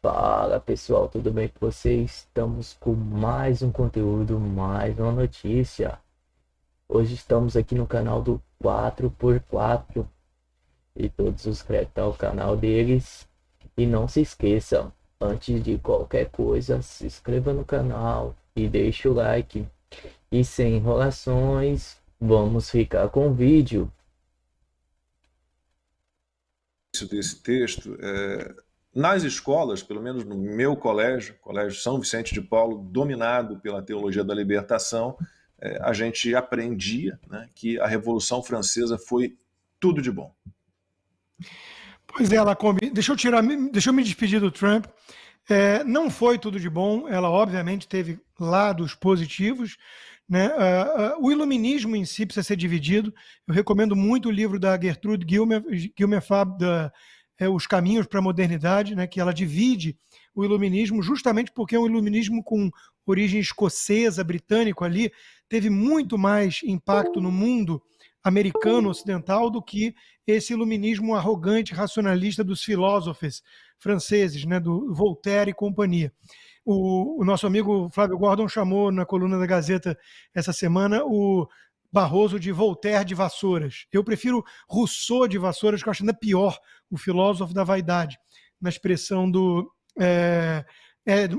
Fala pessoal, tudo bem com vocês? Estamos com mais um conteúdo, mais uma notícia. Hoje estamos aqui no canal do 4x4 e todos os créditos ao canal deles. E não se esqueçam, antes de qualquer coisa, se inscreva no canal e deixe o like. E sem enrolações, vamos ficar com o vídeo. Desse texto, nas escolas, pelo menos no meu colégio, Colégio São Vicente de Paulo, dominado pela teologia da libertação, a gente aprendia, né, que a Revolução Francesa foi tudo de bom. Pois é, Lacombe, deixa eu me despedir do Trump. Não foi tudo de bom, ela obviamente teve lados positivos, né? O iluminismo em si precisa ser dividido. Eu recomendo muito o livro da Gertrude Gilmer-Fab, Os Caminhos para a Modernidade, né? Que ela divide o iluminismo justamente porque é um iluminismo com origem escocesa, britânico ali, teve muito mais impacto no mundo americano ocidental do que esse iluminismo arrogante, racionalista dos filósofos franceses, né, do Voltaire e companhia. O nosso amigo Flávio Gordon chamou na coluna da Gazeta essa semana o Barroso de Voltaire de Vassouras. Eu prefiro Rousseau de Vassouras, que eu acho ainda pior, o filósofo da vaidade, na expressão do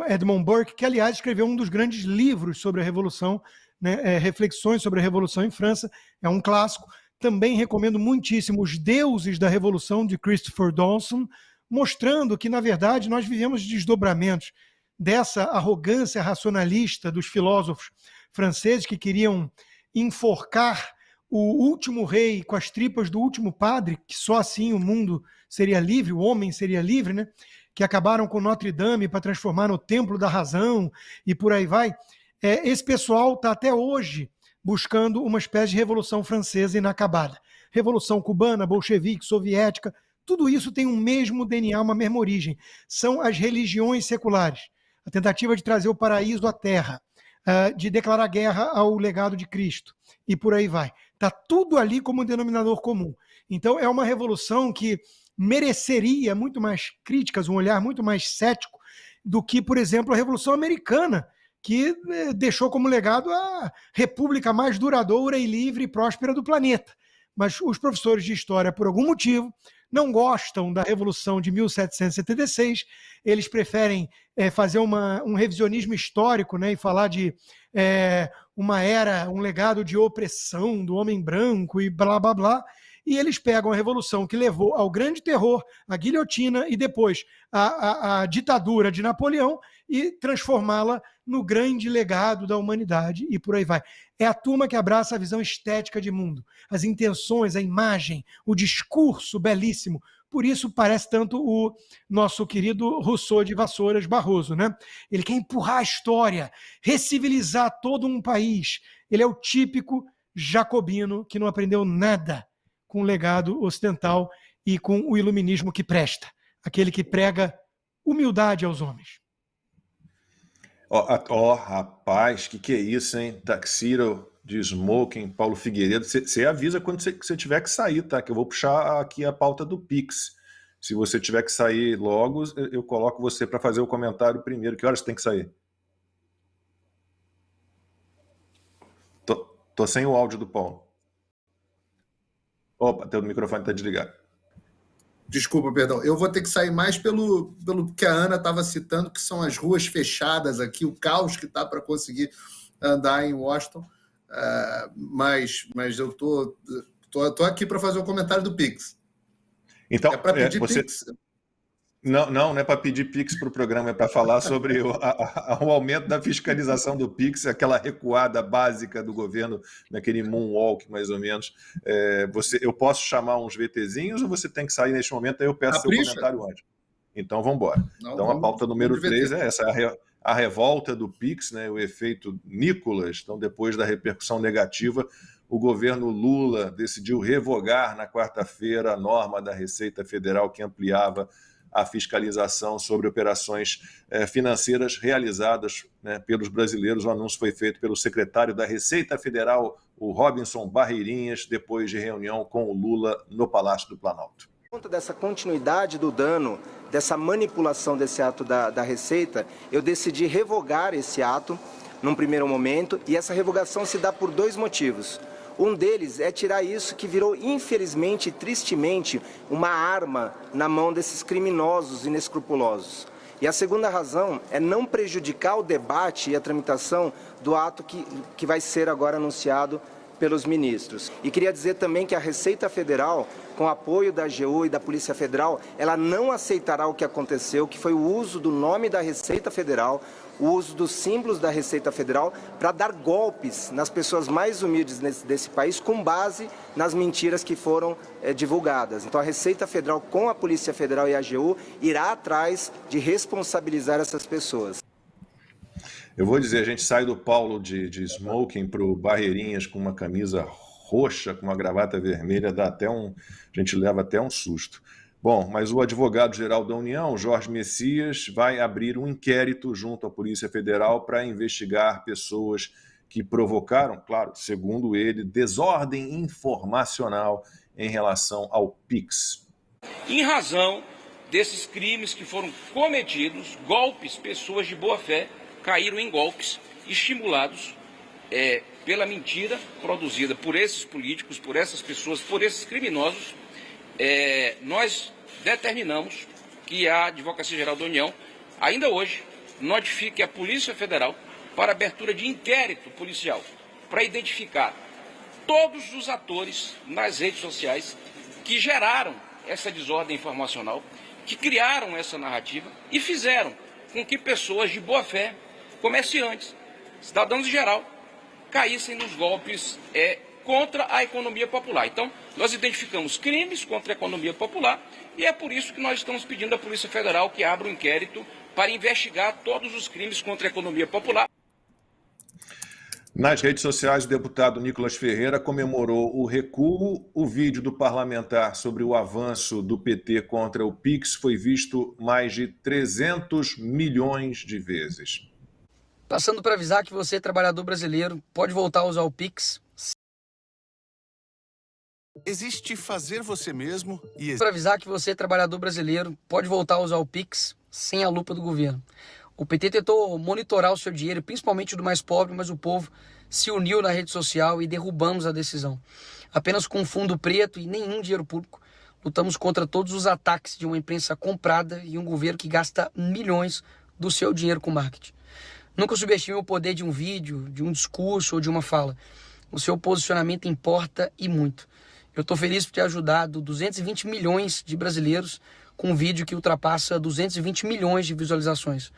Edmund Burke, que, aliás, escreveu um dos grandes livros sobre a Revolução, né, Reflexões sobre a Revolução em França, é um clássico. Também recomendo muitíssimo Os Deuses da Revolução, de Christopher Dawson, mostrando que, na verdade, nós vivemos desdobramentos dessa arrogância racionalista dos filósofos franceses que queriam enforcar o último rei com as tripas do último padre, que só assim o mundo seria livre, o homem seria livre, né? Que acabaram com Notre Dame para transformar no Templo da Razão e por aí vai. Esse pessoal está até hoje buscando uma espécie de revolução francesa inacabada. Revolução cubana, bolchevique, soviética, tudo isso tem um mesmo DNA, uma mesma origem. São as religiões seculares. A tentativa de trazer o paraíso à terra, de declarar guerra ao legado de Cristo, e por aí vai. Está tudo ali como um denominador comum. Então, é uma revolução que mereceria muito mais críticas, um olhar muito mais cético do que, por exemplo, a Revolução Americana, que deixou como legado a república mais duradoura e livre e próspera do planeta. Mas os professores de história, por algum motivo, não gostam da Revolução de 1776, eles preferem fazer um revisionismo histórico, né, e falar de uma era, um legado de opressão do homem branco e blá, blá, blá, e eles pegam a Revolução que levou ao grande terror, a guilhotina e depois a ditadura de Napoleão e transformá-la no grande legado da humanidade e por aí vai. É a turma que abraça a visão estética de mundo, as intenções, a imagem, o discurso belíssimo. Por isso parece tanto o nosso querido Rousseau de Vassouras Barroso, né? Ele quer empurrar a história, recivilizar todo um país. Ele é o típico jacobino que não aprendeu nada com o legado ocidental e com o iluminismo que presta. Aquele que prega humildade aos homens. Rapaz, que é isso, hein? Taxiro de Smoking, Paulo Figueiredo. Você avisa quando você tiver que sair, tá? Que eu vou puxar aqui a pauta do Pix. Se você tiver que sair logo, eu coloco você para fazer o comentário primeiro. Que horas você tem que sair? Tô sem o áudio do Paulo. Opa, teu microfone está desligado. Desculpa, perdão. Eu vou ter que sair mais pelo que a Ana estava citando, que são as ruas fechadas aqui, o caos que está para conseguir andar em Washington. Mas eu tô aqui para fazer o comentário do Pix. Então, é para pedir Pix? Não é para pedir Pix para o programa, é para falar sobre o aumento da fiscalização do Pix, aquela recuada básica do governo, naquele moonwalk, mais ou menos. Eu posso chamar uns VTzinhos ou você tem que sair neste momento? Aí eu peço seu comentário antes. Então, vamos embora. Então, a pauta número 3 é essa, a revolta do Pix, né, o efeito Nicolas. Então, depois da repercussão negativa, o governo Lula decidiu revogar na quarta-feira a norma da Receita Federal que ampliava a fiscalização sobre operações financeiras realizadas, né, pelos brasileiros. O anúncio foi feito pelo secretário da Receita Federal, o Robinson Barreirinhas, depois de reunião com o Lula no Palácio do Planalto. Por conta dessa continuidade do dano, dessa manipulação desse ato da Receita, eu decidi revogar esse ato num primeiro momento, e essa revogação se dá por 2 motivos. Um deles é tirar isso que virou, infelizmente e tristemente, uma arma na mão desses criminosos inescrupulosos. E a segunda razão é não prejudicar o debate e a tramitação do ato que vai ser agora anunciado pelos ministros. E queria dizer também que a Receita Federal, com apoio da AGU e da Polícia Federal, ela não aceitará o que aconteceu, que foi o uso do nome da Receita Federal, o uso dos símbolos da Receita Federal para dar golpes nas pessoas mais humildes desse país com base nas mentiras que foram divulgadas. Então a Receita Federal, com a Polícia Federal e a AGU, irá atrás de responsabilizar essas pessoas. Eu vou dizer, a gente sai do Paulo de smoking para o Barreirinhas com uma camisa roxa, com uma gravata vermelha, a gente leva até um susto. Bom, mas o advogado-geral da União, Jorge Messias, vai abrir um inquérito junto à Polícia Federal para investigar pessoas que provocaram, claro, segundo ele, desordem informacional em relação ao PIX. Em razão desses crimes que foram cometidos, golpes, pessoas de boa fé caíram em golpes estimulados pela mentira produzida por esses políticos, por essas pessoas, por esses criminosos. Nós determinamos que a Advocacia Geral da União, ainda hoje, notifique a Polícia Federal para abertura de inquérito policial para identificar todos os atores nas redes sociais que geraram essa desordem informacional, que criaram essa narrativa e fizeram com que pessoas de boa fé, comerciantes, cidadãos em geral, caíssem nos golpes contra a economia popular. Então, nós identificamos crimes contra a economia popular e é por isso que nós estamos pedindo à Polícia Federal que abra um inquérito para investigar todos os crimes contra a economia popular. Nas redes sociais, o deputado Nicolas Ferreira comemorou o recuo. O vídeo do parlamentar sobre o avanço do PT contra o PIX foi visto mais de 300 milhões de vezes. Passando para avisar que você, trabalhador brasileiro, pode voltar a usar o PIX. Existe fazer você mesmo e... Para avisar que você, trabalhador brasileiro, pode voltar a usar o PIX sem a lupa do governo. O PT tentou monitorar o seu dinheiro, principalmente do mais pobre, mas o povo se uniu na rede social e derrubamos a decisão. Apenas com um fundo preto e nenhum dinheiro público, lutamos contra todos os ataques de uma imprensa comprada e um governo que gasta milhões do seu dinheiro com marketing. Nunca subestime o poder de um vídeo, de um discurso ou de uma fala. O seu posicionamento importa e muito. Eu estou feliz por ter ajudado 220 milhões de brasileiros com um vídeo que ultrapassa 220 milhões de visualizações.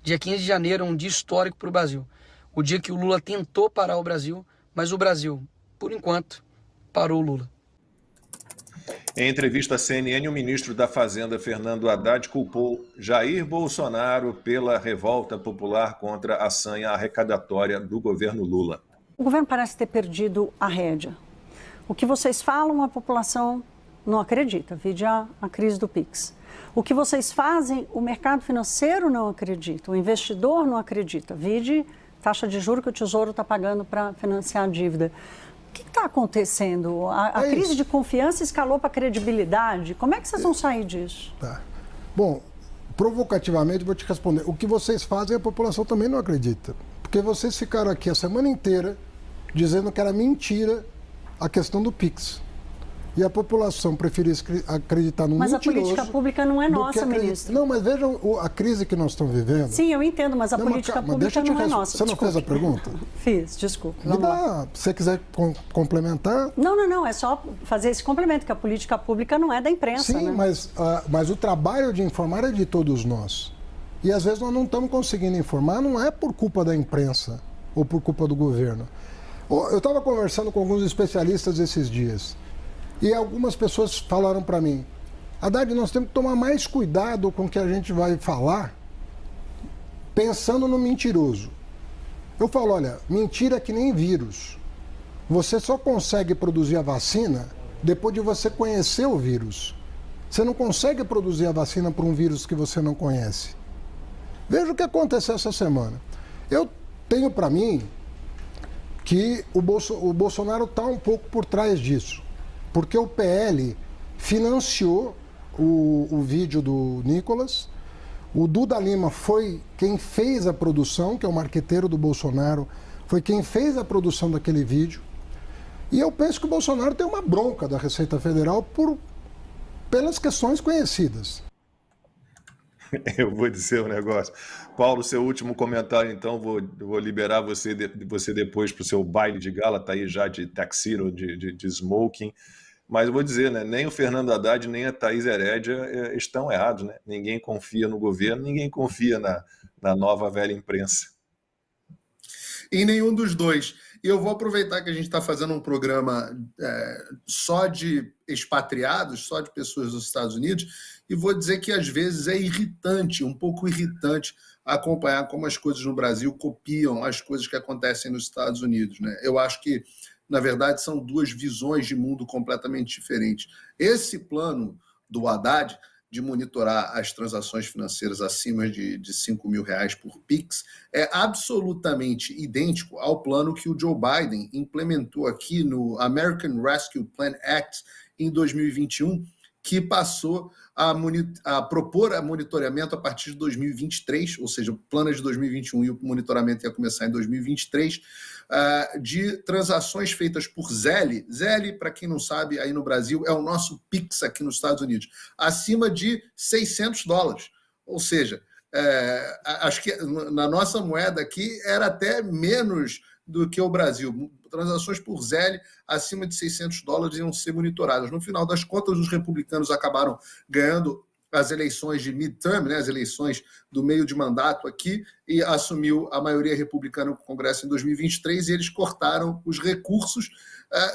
Dia 15 de janeiro é um dia histórico para o Brasil. O dia que o Lula tentou parar o Brasil, mas o Brasil, por enquanto, parou o Lula. Em entrevista à CNN, o ministro da Fazenda, Fernando Haddad, culpou Jair Bolsonaro pela revolta popular contra a sanha arrecadatória do governo Lula. O governo parece ter perdido a rédea. O que vocês falam, a população não acredita, vide a crise do PIX. O que vocês fazem, o mercado financeiro não acredita, o investidor não acredita, vide taxa de juros que o Tesouro está pagando para financiar a dívida. O que está acontecendo? A crise de confiança escalou para a credibilidade. Como é que vocês vão sair disso? Tá. Bom, provocativamente vou te responder. O que vocês fazem, a população também não acredita. Porque vocês ficaram aqui a semana inteira dizendo que era mentira a questão do PIX. E a população preferiu acreditar no mentiroso. Mas a política pública não é nossa, ministro. Não, mas veja a crise que nós estamos vivendo. Sim, eu entendo, mas a política pública não é nossa. Você não fez a pergunta? Fiz, desculpa. Se você quiser complementar... Não, é só fazer esse complemento, que a política pública não é da imprensa. Sim, né? mas o trabalho de informar é de todos nós. E às vezes nós não estamos conseguindo informar, não é por culpa da imprensa ou por culpa do governo. Eu estava conversando com alguns especialistas esses dias. E algumas pessoas falaram para mim, Haddad, nós temos que tomar mais cuidado com o que a gente vai falar, pensando no mentiroso. Eu falo, olha, mentira é que nem vírus. Você só consegue produzir a vacina depois de você conhecer o vírus. Você não consegue produzir a vacina para um vírus que você não conhece. Veja o que aconteceu essa semana. Eu tenho para mim que o Bolsonaro está um pouco por trás disso. Porque o PL financiou o vídeo do Nicolas. O Duda Lima foi quem fez a produção, que é o marqueteiro do Bolsonaro, foi quem fez a produção daquele vídeo. E eu penso que o Bolsonaro tem uma bronca da Receita Federal pelas questões conhecidas. Eu vou dizer um negócio. Paulo, seu último comentário, então, vou liberar você depois para o seu baile de gala, tá aí já de tuxedo, de smoking. Mas eu vou dizer, né, nem o Fernando Haddad, nem a Thaís Herédia estão errados, né? Ninguém confia no governo, ninguém confia na nova velha imprensa. Em nenhum dos dois. E eu vou aproveitar que a gente está fazendo um programa só de expatriados, só de pessoas dos Estados Unidos, e vou dizer que às vezes é irritante, um pouco irritante, acompanhar como as coisas no Brasil copiam as coisas que acontecem nos Estados Unidos, né? Eu acho que, na verdade, são duas visões de mundo completamente diferentes. Esse plano do Haddad de monitorar as transações financeiras acima de R$5 mil por Pix é absolutamente idêntico ao plano que o Joe Biden implementou aqui no American Rescue Plan Act em 2021, que passou a propor monitoramento a partir de 2023, ou seja, o plano é de 2021 e o monitoramento ia começar em 2023, de transações feitas por Zelle. Zelle, para quem não sabe, aí no Brasil, é o nosso Pix aqui nos Estados Unidos, acima de $600. Ou seja, acho que na nossa moeda aqui era até menos do que o Brasil. Transações por Zelle acima de $600 iam ser monitoradas. No final das contas, os republicanos acabaram ganhando as eleições de midterm, né, as eleições do meio de mandato aqui, e assumiu a maioria republicana no Congresso em 2023, e eles cortaram os recursos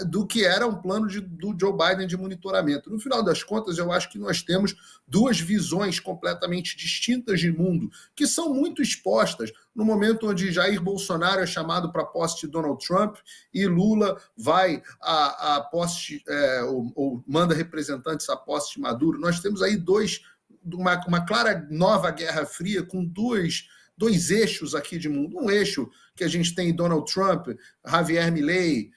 do que era um plano do Joe Biden de monitoramento. No final das contas, eu acho que nós temos duas visões completamente distintas de mundo, que são muito expostas no momento onde Jair Bolsonaro é chamado para a posse de Donald Trump e Lula vai à posse, ou manda representantes à posse de Maduro. Nós temos aí uma clara nova Guerra Fria com dois eixos aqui de mundo. Um eixo que a gente tem Donald Trump, Javier Milei,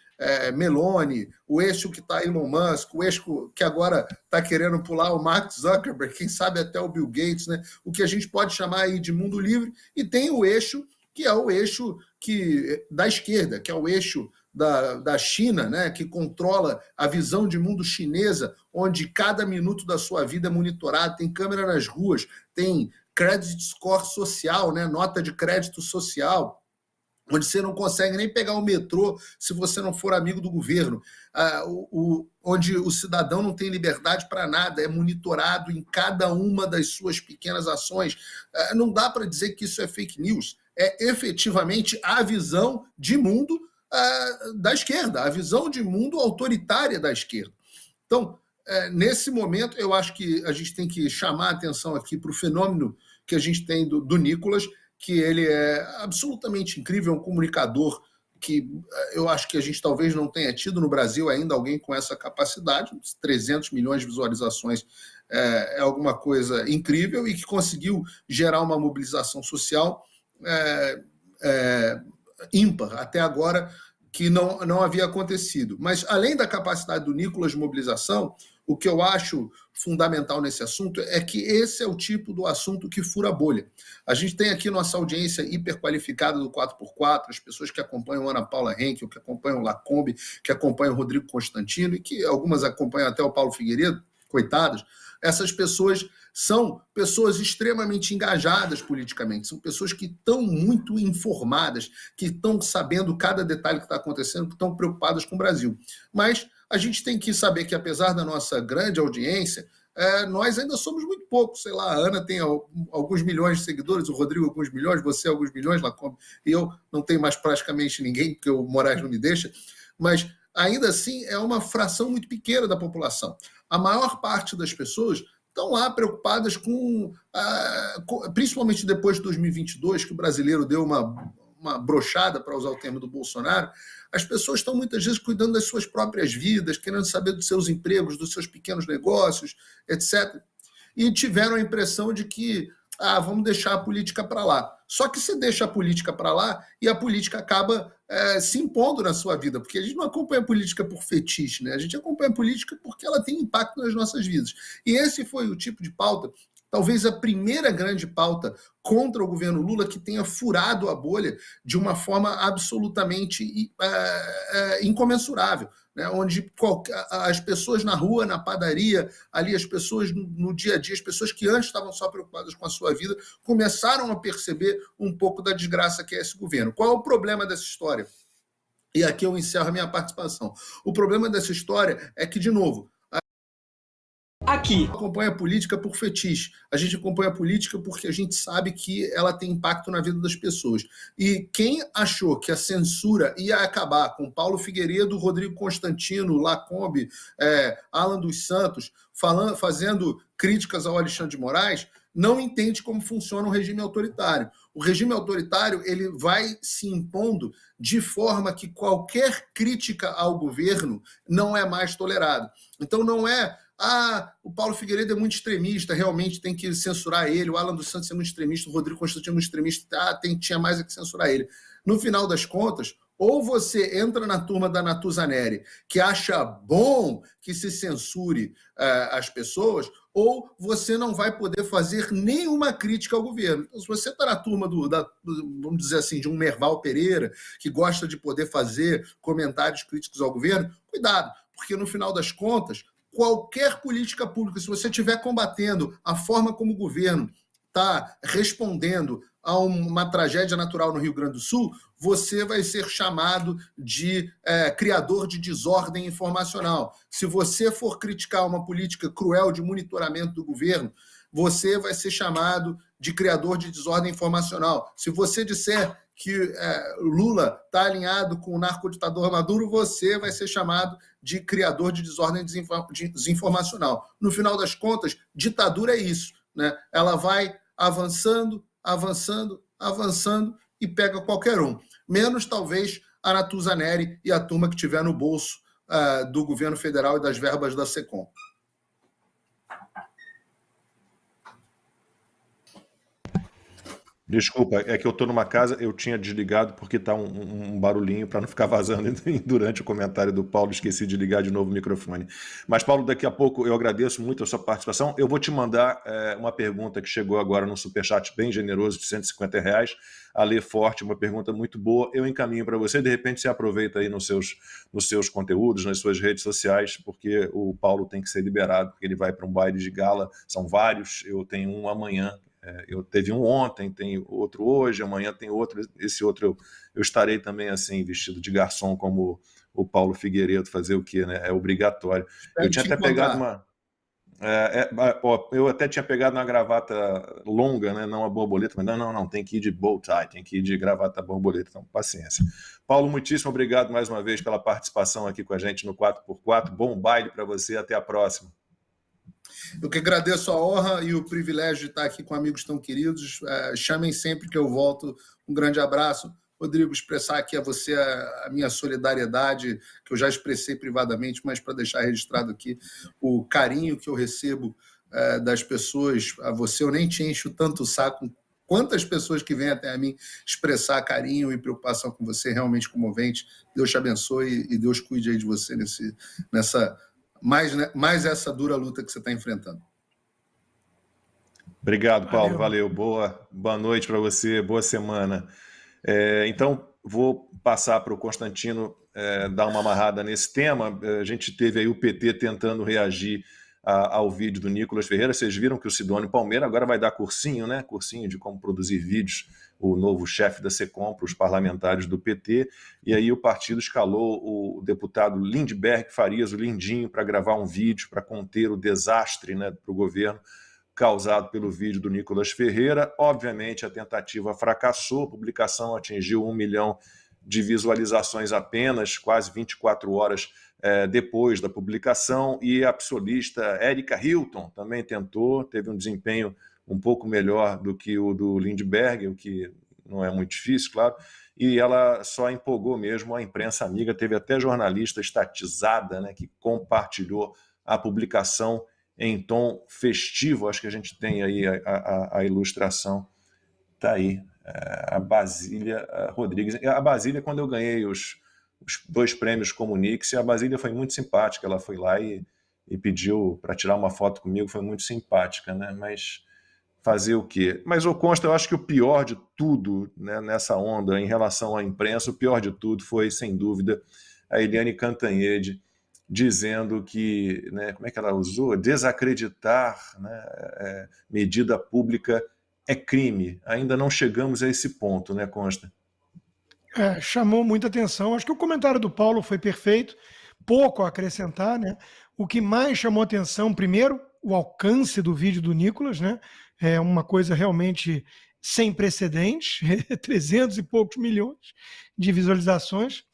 Meloni, o eixo que está Elon Musk, o eixo que agora está querendo pular o Mark Zuckerberg, quem sabe até o Bill Gates, né? O que a gente pode chamar aí de mundo livre, e tem o eixo que é o eixo da esquerda, que é o eixo da China, né? Que controla a visão de mundo chinesa, onde cada minuto da sua vida é monitorado, tem câmera nas ruas, tem credit score social, né? Nota de crédito social, onde você não consegue nem pegar o metrô se você não for amigo do governo, onde o cidadão não tem liberdade para nada, é monitorado em cada uma das suas pequenas ações. Não dá para dizer que isso é fake news, é efetivamente a visão de mundo da esquerda, a visão de mundo autoritária da esquerda. Então, nesse momento, eu acho que a gente tem que chamar a atenção aqui para o fenômeno que a gente tem do Nicolas, que ele é absolutamente incrível, um comunicador que eu acho que a gente talvez não tenha tido no Brasil ainda alguém com essa capacidade. 300 milhões de visualizações é alguma coisa incrível, e que conseguiu gerar uma mobilização social ímpar até agora, que não havia acontecido. Mas, além da capacidade do Nicolas de mobilização, o que eu acho fundamental nesse assunto é que esse é o tipo do assunto que fura a bolha. A gente tem aqui nossa audiência hiperqualificada do 4x4, as pessoas que acompanham Ana Paula Henkel, que acompanham o Lacombe, que acompanham o Rodrigo Constantino, e que algumas acompanham até o Paulo Figueiredo, coitadas. Essas pessoas são pessoas extremamente engajadas politicamente, são pessoas que estão muito informadas, que estão sabendo cada detalhe que está acontecendo, que estão preocupadas com o Brasil. Mas a gente tem que saber que, apesar da nossa grande audiência, nós ainda somos muito poucos. Sei lá, a Ana tem alguns milhões de seguidores, o Rodrigo alguns milhões, você alguns milhões, Lacombe, e eu não tenho mais praticamente ninguém, porque o Moraes não me deixa, mas ainda assim é uma fração muito pequena da população. A maior parte das pessoas estão lá preocupadas principalmente depois de 2022, que o brasileiro deu uma brochada, para usar o termo do Bolsonaro. As pessoas estão muitas vezes cuidando das suas próprias vidas, querendo saber dos seus empregos, dos seus pequenos negócios, etc. E tiveram a impressão de que vamos deixar a política para lá. Só que você deixa a política para lá e a política acaba se impondo na sua vida, porque a gente não acompanha a política por fetiche, né? A gente acompanha a política porque ela tem impacto nas nossas vidas. E esse foi o tipo de pauta, talvez a primeira grande pauta contra o governo Lula que tenha furado a bolha de uma forma absolutamente incomensurável, né? Onde as pessoas na rua, na padaria, ali as pessoas no dia a dia, as pessoas que antes estavam só preocupadas com a sua vida, começaram a perceber um pouco da desgraça que é esse governo. Qual é o problema dessa história? E aqui eu encerro a minha participação. O problema dessa história é que, de novo, aqui acompanha a política por fetiche. A gente acompanha a política porque a gente sabe que ela tem impacto na vida das pessoas. E quem achou que a censura ia acabar com Paulo Figueiredo, Rodrigo Constantino, Lacombe, Alan dos Santos, fazendo críticas ao Alexandre de Moraes, não entende como funciona um regime autoritário. O regime autoritário ele vai se impondo de forma que qualquer crítica ao governo não é mais tolerada. Então não é o Paulo Figueiredo é muito extremista, realmente tem que censurar ele, o Alan dos Santos é muito extremista, o Rodrigo Constantino é muito extremista, tinha mais que censurar ele. No final das contas, ou você entra na turma da Natuzaneri, que acha bom que se censure as pessoas, ou você não vai poder fazer nenhuma crítica ao governo. Então, se você está na turma vamos dizer assim, de um Merval Pereira, que gosta de poder fazer comentários críticos ao governo, cuidado, porque no final das contas, qualquer política pública, se você estiver combatendo a forma como o governo está respondendo a uma tragédia natural no Rio Grande do Sul, você vai ser chamado de criador de desordem informacional. Se você for criticar uma política cruel de monitoramento do governo, você vai ser chamado de criador de desordem informacional. Se você disser que Lula está alinhado com o narcoditador Maduro, você vai ser chamado de criador de desordem desinformacional. No final das contas, ditadura é isso, né? Ela vai avançando, avançando, avançando e pega qualquer um. Menos, talvez, a Natuzaneri e a turma que tiver no bolso do governo federal e das verbas da SECOM. Desculpa, é que eu estou numa casa, eu tinha desligado porque está um barulhinho para não ficar vazando durante o comentário do Paulo, esqueci de ligar de novo o microfone. Mas, Paulo, daqui a pouco eu agradeço muito a sua participação. Eu vou te mandar uma pergunta que chegou agora no superchat bem generoso de R$150, a Lê Forte, uma pergunta muito boa. Eu encaminho para você, de repente você aproveita aí nos seus conteúdos, nas suas redes sociais, porque o Paulo tem que ser liberado, porque ele vai para um baile de gala, são vários, eu tenho um amanhã. Eu teve um ontem, tem outro hoje, amanhã tem outro. Esse outro eu estarei também assim, vestido de garçom, como o Paulo Figueiredo, fazer o quê, né? É obrigatório. Eu tinha até pegado uma. Eu até tinha pegado uma gravata longa, né? Não a borboleta, mas não, tem que ir de bow tie, tem que ir de gravata borboleta, então paciência. Paulo, muitíssimo obrigado mais uma vez pela participação aqui com a gente no 4x4. Bom baile para você, até a próxima. Eu que agradeço a honra e o privilégio de estar aqui com amigos tão queridos. Chamem sempre que eu volto. Um grande abraço. Rodrigo, expressar aqui a você a minha solidariedade, que eu já expressei privadamente, mas para deixar registrado aqui o carinho que eu recebo das pessoas. A você eu nem te encho tanto o saco. Quantas pessoas que vêm até a mim expressar carinho e preocupação com você, realmente comovente. Deus te abençoe e Deus cuide aí de você nessa... Mais essa dura luta que você está enfrentando. Obrigado, Paulo. Valeu. Boa noite para você. Boa semana. Então, vou passar para o Constantino dar uma amarrada nesse tema. A gente teve aí o PT tentando reagir ao vídeo do Nicolas Ferreira. Vocês viram que o Sidônio Palmeira agora vai dar cursinho, né? Cursinho de como produzir vídeos, o novo chefe da SECOM para os parlamentares do PT, e aí o partido escalou o deputado Lindbergh Farias, o Lindinho, para gravar um vídeo para conter o desastre, né, para o governo causado pelo vídeo do Nicolas Ferreira. Obviamente a tentativa fracassou, a publicação atingiu 1 milhão de visualizações apenas, quase 24 horas depois da publicação, e a psolista Erika Hilton também tentou, teve um desempenho um pouco melhor do que o do Lindbergh, o que não é muito difícil, claro, e ela só empolgou mesmo a imprensa amiga. Teve até jornalista estatizada, né, que compartilhou a publicação em tom festivo. Acho que a gente tem aí a ilustração tá aí, a Basília Rodrigues. A Basília, quando eu ganhei os 2 prêmios Comunix, a Basília foi muito simpática, ela foi lá e pediu para tirar uma foto comigo, foi muito simpática, né? Mas fazer o quê? Mas, ô Consta, eu acho que o pior de tudo, né, nessa onda em relação à imprensa, o pior de tudo foi, sem dúvida, a Eliane Cantanhede dizendo que, né, como é que ela usou? Desacreditar, né, medida pública é crime. Ainda não chegamos a esse ponto, né, Consta? Chamou muita atenção. Acho que o comentário do Paulo foi perfeito, pouco a acrescentar, né? O que mais chamou atenção, primeiro, o alcance do vídeo do Nicolas, né? É uma coisa realmente sem precedentes, 300 e poucos milhões de visualizações.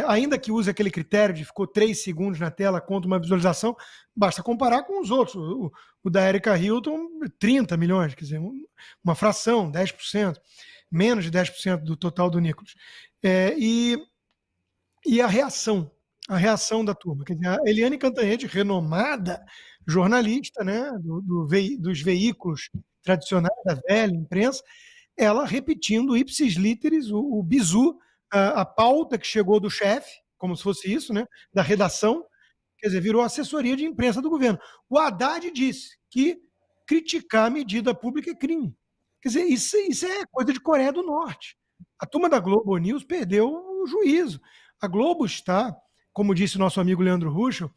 Ainda que use aquele critério de ficou 3 segundos na tela contra uma visualização, basta comparar com os outros. O da Erika Hilton, 30 milhões, quer dizer, uma fração, 10%, menos de 10% do total do Nicolas. E a reação da turma. Quer dizer, a Eliane Cantanhede, renomada jornalista, né, dos veículos tradicionais, da velha imprensa, ela repetindo ipsis literis o bizu, a pauta que chegou do chefe, como se fosse isso, né, da redação, quer dizer, virou assessoria de imprensa do governo. O Haddad disse que criticar a medida pública é crime. Quer dizer, isso é coisa de Coreia do Norte. A turma da Globo News perdeu o juízo. A Globo está, como disse o nosso amigo Leandro Ruschel,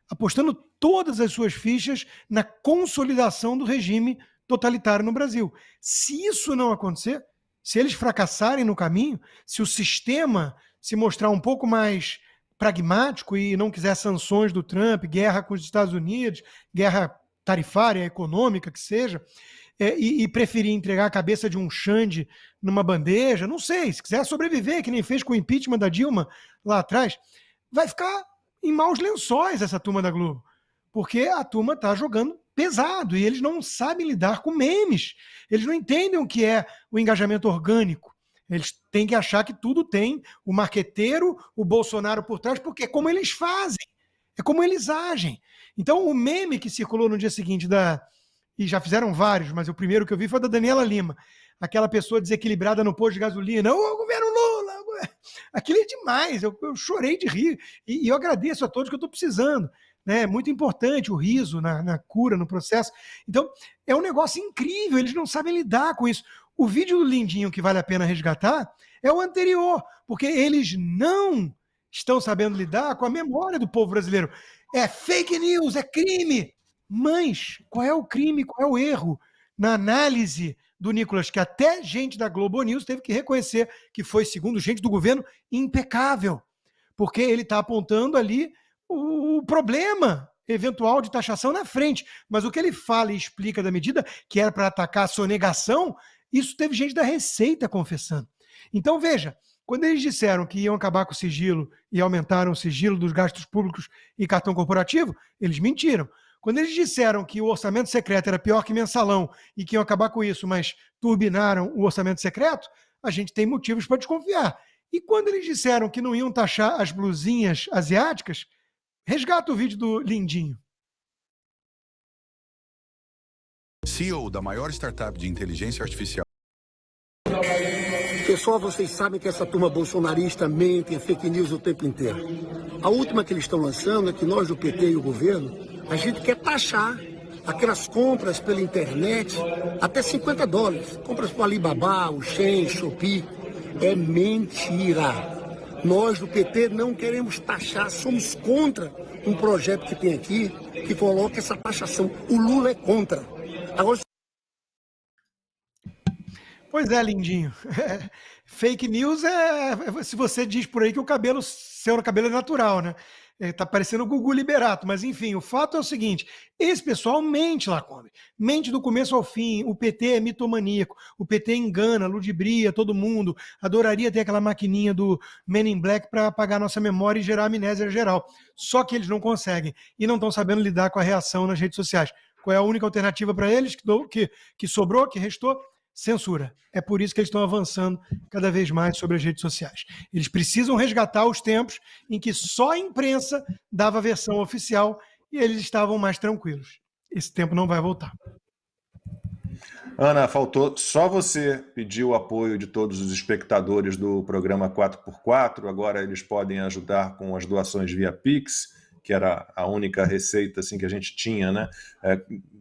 apostando todas as suas fichas na consolidação do regime totalitário no Brasil. Se isso não acontecer, se eles fracassarem no caminho, se o sistema se mostrar um pouco mais pragmático e não quiser sanções do Trump, guerra com os Estados Unidos, guerra tarifária, econômica que seja, e preferir entregar a cabeça de um Xande numa bandeja, não sei, se quiser sobreviver, que nem fez com o impeachment da Dilma lá atrás, vai ficar em maus lençóis essa turma da Globo, porque a turma está jogando pesado e eles não sabem lidar com memes, eles não entendem o que é o engajamento orgânico, eles têm que achar que tudo tem o marqueteiro, o Bolsonaro por trás, porque é como eles fazem, é como eles agem. Então o meme que circulou no dia seguinte e já fizeram vários, mas o primeiro que eu vi foi da Daniela Lima, aquela pessoa desequilibrada no posto de gasolina, o governo Lula, aquilo é demais, eu chorei de rir, e eu agradeço a todos que eu estou precisando, né? É muito importante o riso na cura, no processo. Então, é um negócio incrível, eles não sabem lidar com isso. O vídeo do Lindinho que vale a pena resgatar é o anterior, porque eles não estão sabendo lidar com a memória do povo brasileiro. É fake news, é crime. Mas qual é o crime, qual é o erro na análise do Nicolas, que até gente da Globo News teve que reconhecer que foi, segundo gente do governo, impecável, porque ele está apontando ali o problema eventual de taxação na frente, mas o que ele fala e explica da medida, que era para atacar a sonegação, isso teve gente da Receita confessando. Então, veja, quando eles disseram que iam acabar com o sigilo e aumentaram o sigilo dos gastos públicos e cartão corporativo, eles mentiram. Quando eles disseram que o orçamento secreto era pior que mensalão e que iam acabar com isso, mas turbinaram o orçamento secreto, a gente tem motivos para desconfiar. E quando eles disseram que não iam taxar as blusinhas asiáticas, resgata o vídeo do Lindinho. CEO da maior startup de inteligência artificial. Pessoal, vocês sabem que essa turma bolsonarista mente, é fake news o tempo inteiro. A última que eles estão lançando é que nós do PT e o governo, a gente quer taxar aquelas compras pela internet até $50. Compras para Alibaba, o Shein, Shopee. É mentira. Nós do PT não queremos taxar, somos contra um projeto que tem aqui que coloca essa taxação. O Lula é contra. Agora... Pois é, Lindinho. Fake news se você diz por aí que o seu cabelo é natural, né? Tá parecendo o Gugu Liberato, mas enfim, o fato é o seguinte, esse pessoal mente, Lacombe, mente do começo ao fim, o PT é mitomaníaco, o PT engana, ludibria todo mundo, adoraria ter aquela maquininha do Men in Black para apagar nossa memória e gerar amnésia geral, só que eles não conseguem e não estão sabendo lidar com a reação nas redes sociais. Qual é a única alternativa para eles que sobrou, que restou? Censura. É por isso que eles estão avançando cada vez mais sobre as redes sociais. Eles precisam resgatar os tempos em que só a imprensa dava a versão oficial e eles estavam mais tranquilos. Esse tempo não vai voltar. Ana, faltou só você pedir o apoio de todos os espectadores do programa 4x4. Agora eles podem ajudar com as doações via Pix, que era a única receita assim, que a gente tinha, né?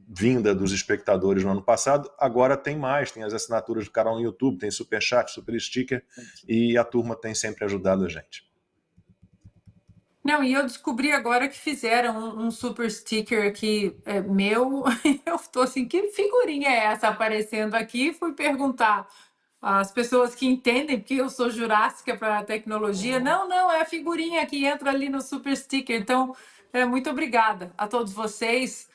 Vinda dos espectadores no ano passado. Agora tem mais, tem as assinaturas do canal no YouTube, tem Superchat, Super Sticker, e a turma tem sempre ajudado a gente. Não, e eu descobri agora que fizeram um super sticker aqui meu. Eu estou assim, que figurinha é essa aparecendo aqui? Fui perguntar às pessoas que entendem, porque eu sou jurássica para tecnologia. Não, não, é a figurinha que entra ali no super sticker. Então, muito obrigada a todos vocês.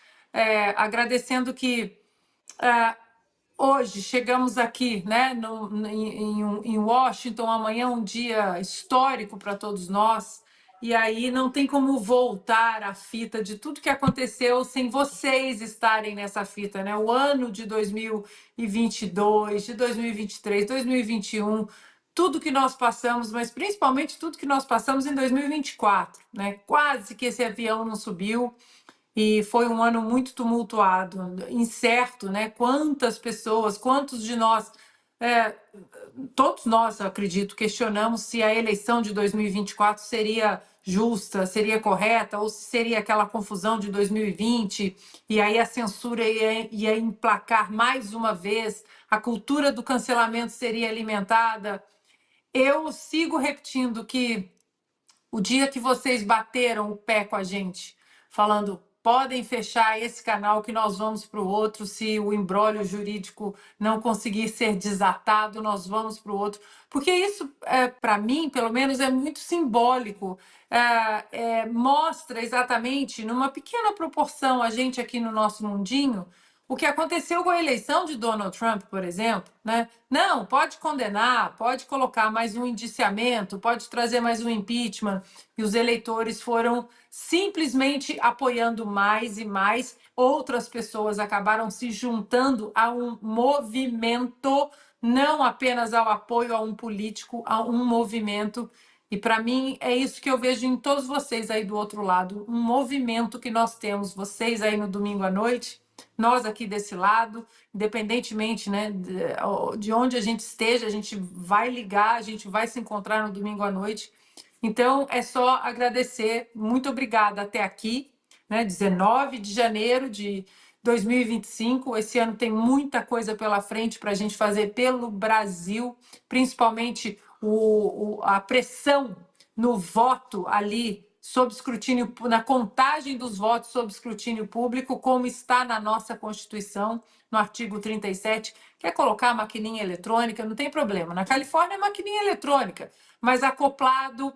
Agradecendo que hoje chegamos aqui, né, em Washington, amanhã é um dia histórico para todos nós. E aí não tem como voltar a fita de tudo que aconteceu sem vocês estarem nessa fita, né? O ano de 2022, de 2023, 2021, tudo que nós passamos, mas principalmente tudo que nós passamos em 2024, né? Quase que esse avião não subiu. E foi um ano muito tumultuado, incerto, né? Quantas pessoas, quantos de nós, todos nós, acredito, questionamos se a eleição de 2024 seria justa, seria correta, ou se seria aquela confusão de 2020, e aí a censura ia emplacar mais uma vez, a cultura do cancelamento seria alimentada. Eu sigo repetindo que o dia que vocês bateram o pé com a gente, falando podem fechar esse canal que nós vamos para o outro, se o imbróglio jurídico não conseguir ser desatado, nós vamos para o outro. Porque isso, para mim, pelo menos, é muito simbólico. Mostra exatamente, numa pequena proporção, a gente aqui no nosso mundinho, o que aconteceu com a eleição de Donald Trump, por exemplo, né? Não, pode condenar, pode colocar mais um indiciamento, pode trazer mais um impeachment, e os eleitores foram simplesmente apoiando mais e mais. Outras pessoas acabaram se juntando a um movimento, não apenas ao apoio a um político, a um movimento. E para mim é isso que eu vejo em todos vocês aí do outro lado, um movimento que nós temos, vocês aí no domingo à noite, nós aqui desse lado, independentemente, né, de onde a gente esteja, a gente vai ligar, a gente vai se encontrar no domingo à noite. Então, é só agradecer. Muito obrigada até aqui, né, 19 de janeiro de 2025. Esse ano tem muita coisa pela frente para a gente fazer pelo Brasil, principalmente a pressão no voto ali, sob escrutínio, na contagem dos votos sob escrutínio público, como está na nossa Constituição, no artigo 37. Quer colocar a maquininha eletrônica? Não tem problema. Na Califórnia é maquininha eletrônica, mas acoplado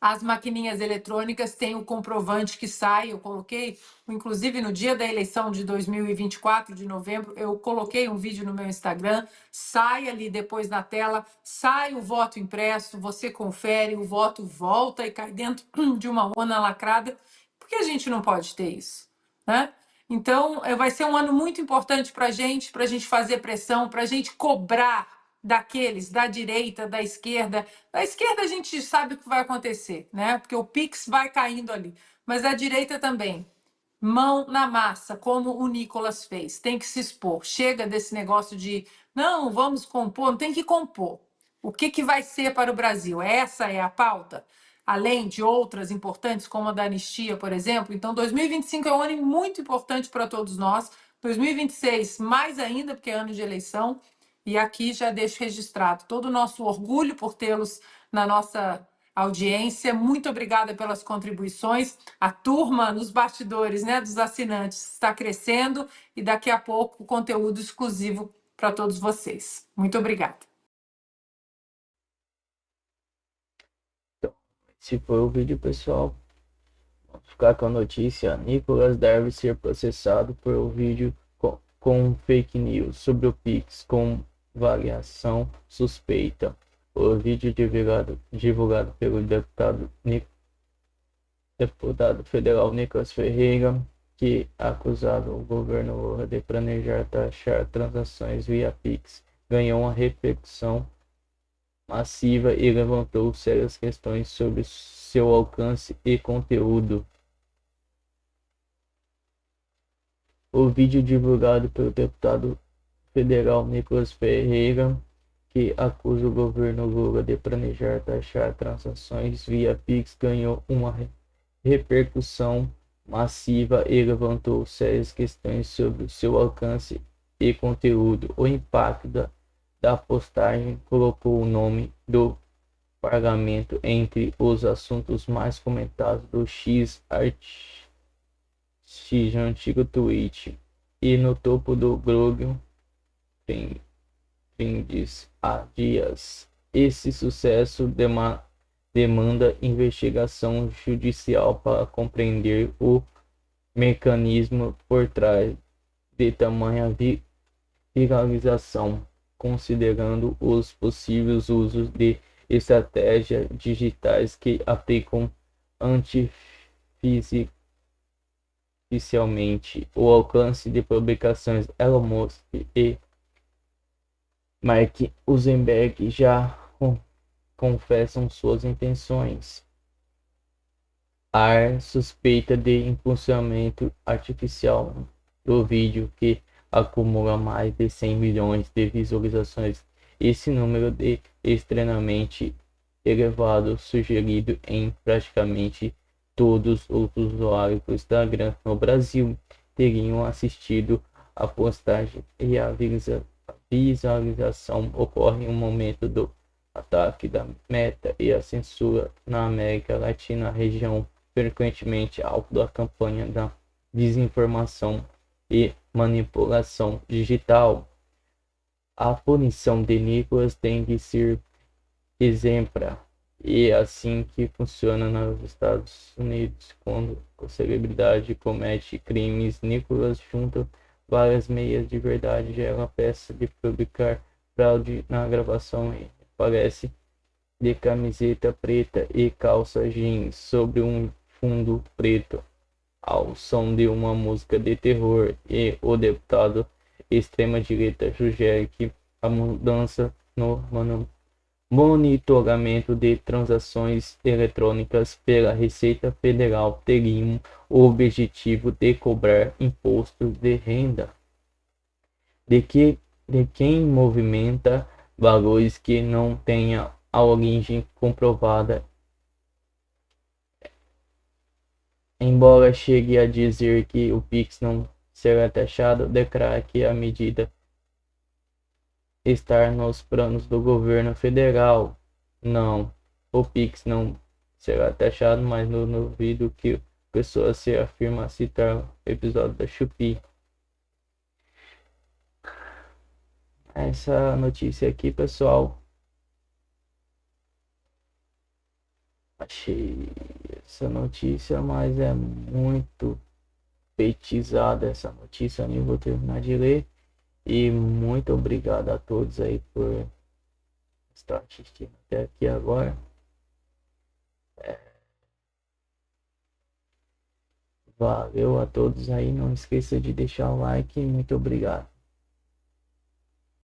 às maquininhas eletrônicas tem o comprovante que sai. Eu coloquei, inclusive no dia da eleição de 2024, de novembro, eu coloquei um vídeo no meu Instagram, sai ali depois na tela, sai o voto impresso, você confere, o voto volta e cai dentro de uma urna lacrada. Por que a gente não pode ter isso, né? Então, vai ser um ano muito importante para a gente fazer pressão, para a gente cobrar daqueles da direita, da esquerda. Da esquerda a gente sabe o que vai acontecer, né? Porque o Pix vai caindo ali. Mas a direita também. Mão na massa, como o Nicolas fez. Tem que se expor. Chega desse negócio de não, vamos compor, não tem que compor. O que vai ser para o Brasil? Essa é a pauta? Além de outras importantes, como a da anistia, por exemplo. Então, 2025 é um ano muito importante para todos nós. 2026, mais ainda, porque é ano de eleição. E aqui já deixo registrado todo o nosso orgulho por tê-los na nossa audiência. Muito obrigada pelas contribuições. A turma nos bastidores, né, dos assinantes está crescendo e daqui a pouco conteúdo exclusivo para todos vocês. Muito obrigada. Então, esse foi o vídeo, pessoal. Vamos ficar com a notícia. Nicolas deve ser processado por um vídeo com fake news sobre o Pix com variação suspeita. O vídeo divulgado pelo deputado federal Nicolas Ferreira, que acusado o governo Lula de planejar taxar transações via Pix, ganhou uma repercussão massiva e levantou sérias questões sobre seu alcance e conteúdo. O vídeo divulgado pelo deputado federal Nicolas Ferreira, que acusa o governo Lula de planejar taxar transações via Pix, ganhou uma repercussão massiva e levantou sérias questões sobre o seu alcance e conteúdo. O impacto da postagem colocou o nome do parlamento entre os assuntos mais comentados do X antigo tweet e no topo do blog Trends há dias. Esse sucesso demanda investigação judicial para compreender o mecanismo por trás de tamanha viralização, considerando os possíveis usos de estratégias digitais que aplicam artificialmente o alcance de publicações. Elon Musk e Mark Zuckerberg já confessam suas intenções. Há suspeita de impulsionamento artificial do vídeo, que acumula mais de 100 milhões de visualizações. Esse número é extremamente elevado, sugerido em praticamente todos os usuários do Instagram no Brasil teriam assistido a postagem, e a visualização ocorre no momento do ataque da Meta e a censura na América Latina, região frequentemente alvo da campanha da desinformação e manipulação digital. A punição de Nicolas tem de ser exemplar, e assim que funciona nos Estados Unidos. Quando a celebridade comete crimes, Nicolas junta várias meias de verdade, gera a peça de publicar fraude na gravação e aparece de camiseta preta e calça jeans sobre um fundo preto, ao som de uma música de terror, e o deputado extrema-direita sugere que a mudança no monitoramento de transações eletrônicas pela Receita Federal teria o objetivo de cobrar imposto de renda de quem movimenta valores que não tenha a origem comprovada. Embora chegue a dizer que o Pix não será taxado, declara que a medida está nos planos do governo federal. Não, o Pix não será taxado, mas não duvido que pessoa se afirma citar o episódio da Shopee. Essa notícia aqui, pessoal, achei essa notícia, mas é muito petizada essa notícia, nem vou terminar de ler. E muito obrigado a todos aí por estar assistindo até aqui agora. Valeu a todos aí, não esqueça de deixar o like, muito obrigado.